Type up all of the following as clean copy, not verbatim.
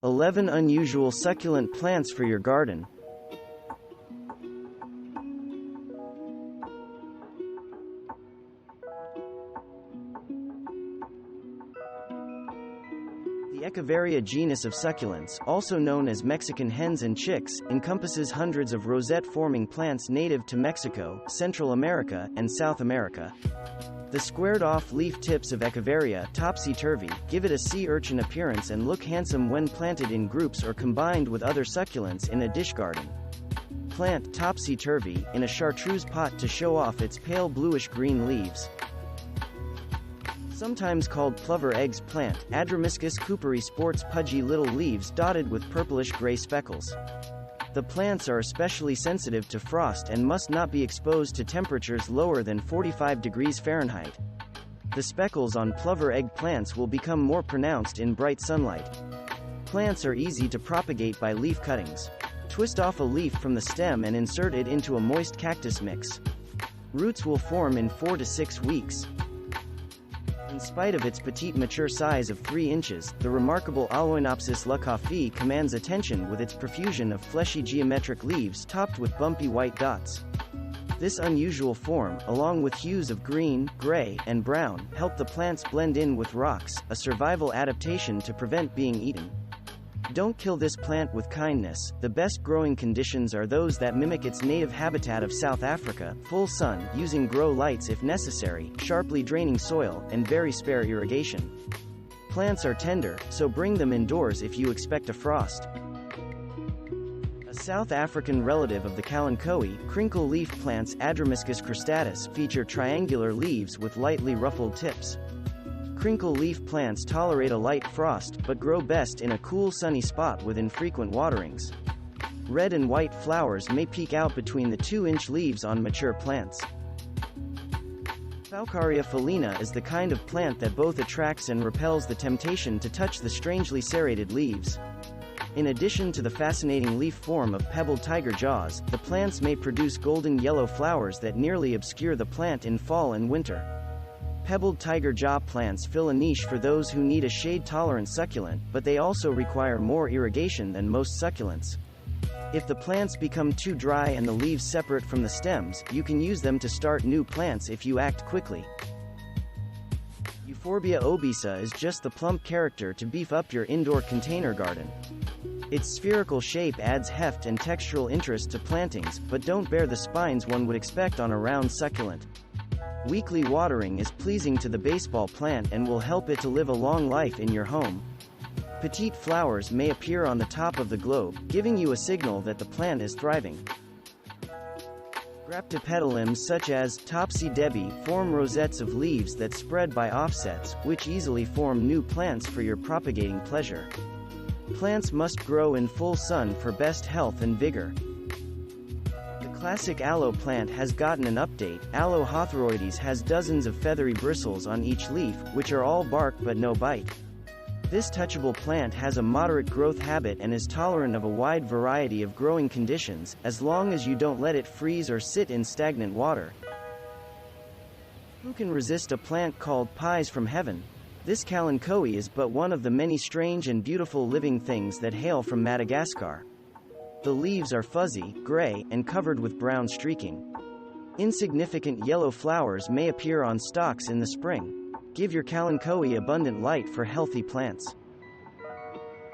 11 unusual succulent plants for your garden. The Echeveria genus of succulents, also known as Mexican hens and chicks, encompasses hundreds of rosette-forming plants native to Mexico, Central America, and South America. The squared-off leaf tips of Echeveria, Topsy Turvy, give it a sea urchin appearance and look handsome when planted in groups or combined with other succulents in a dish garden. Plant Topsy Turvy in a chartreuse pot to show off its pale bluish-green leaves. Sometimes called Plover Eggs plant, Adramyscus cooperi sports pudgy little leaves dotted with purplish-gray speckles. The plants are especially sensitive to frost and must not be exposed to temperatures lower than 45 degrees Fahrenheit. The speckles on plover egg plants will become more pronounced in bright sunlight. Plants are easy to propagate by leaf cuttings. Twist off a leaf from the stem and insert it into a moist cactus mix. Roots will form in 4 to 6 weeks. In spite of its petite mature size of 3 inches, the remarkable Aloinopsis luckhoffii commands attention with its profusion of fleshy geometric leaves topped with bumpy white dots. This unusual form, along with hues of green, gray, and brown, help the plants blend in with rocks, a survival adaptation to prevent being eaten. Don't kill this plant with kindness. The best growing conditions are those that mimic its native habitat of South Africa: full sun, using grow lights if necessary, sharply draining soil, and very spare irrigation. Plants are tender, so bring them indoors if you expect a frost. A South African relative of the Kalanchoe, Crinkle leaf plants Adramyscus cristatus feature triangular leaves with lightly ruffled tips. Crinkle leaf plants tolerate a light frost, but grow best in a cool sunny spot with infrequent waterings. Red and white flowers may peek out between the 2-inch leaves on mature plants. Faucaria felina is the kind of plant that both attracts and repels the temptation to touch the strangely serrated leaves. In addition to the fascinating leaf form of pebbled tiger jaws, the plants may produce golden yellow flowers that nearly obscure the plant in fall and winter. Pebbled tiger jaw plants fill a niche for those who need a shade-tolerant succulent, but they also require more irrigation than most succulents. If the plants become too dry and the leaves separate from the stems, you can use them to start new plants if you act quickly. Euphorbia obesa is just the plump character to beef up your indoor container garden. Its spherical shape adds heft and textural interest to plantings, but don't bear the spines one would expect on a round succulent. Weekly watering is pleasing to the baseball plant and will help it to live a long life in your home. Petite flowers may appear on the top of the globe, giving you a signal that the plant is thriving. Graptopetalums such as Topsy Debbie form rosettes of leaves that spread by offsets, which easily form new plants for your propagating pleasure. Plants must grow in full sun for best health and vigor. Classic aloe plant has gotten an update. Aloe hawthoroides has dozens of feathery bristles on each leaf, which are all bark but no bite. This touchable plant has a moderate growth habit and is tolerant of a wide variety of growing conditions, as long as you don't let it freeze or sit in stagnant water. Who can resist a plant called pies from heaven? This Kalanchoe is but one of the many strange and beautiful living things that hail from Madagascar. The leaves are fuzzy, gray, and covered with brown streaking. Insignificant yellow flowers may appear on stalks in the spring. Give your Kalanchoe abundant light for healthy plants.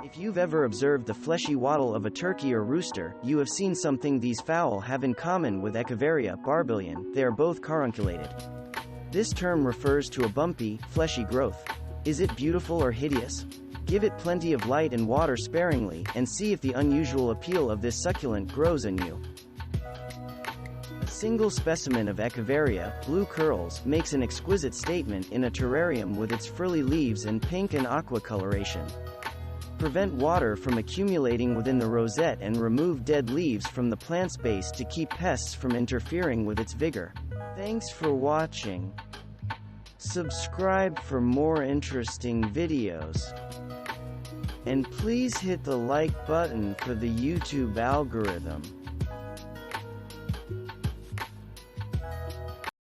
If you've ever observed the fleshy wattle of a turkey or rooster, you have seen something these fowl have in common with Echeveria, Barbillion. They are both carunculated. This term refers to a bumpy, fleshy growth. Is it beautiful or hideous? Give it plenty of light and water sparingly, and see if the unusual appeal of this succulent grows on you. A single specimen of Echeveria, blue curls, makes an exquisite statement in a terrarium with its frilly leaves and pink and aqua coloration. Prevent water from accumulating within the rosette and remove dead leaves from the plant's base to keep pests from interfering with its vigor. Thanks for watching. Subscribe for more interesting videos. And please hit the like button for the YouTube algorithm.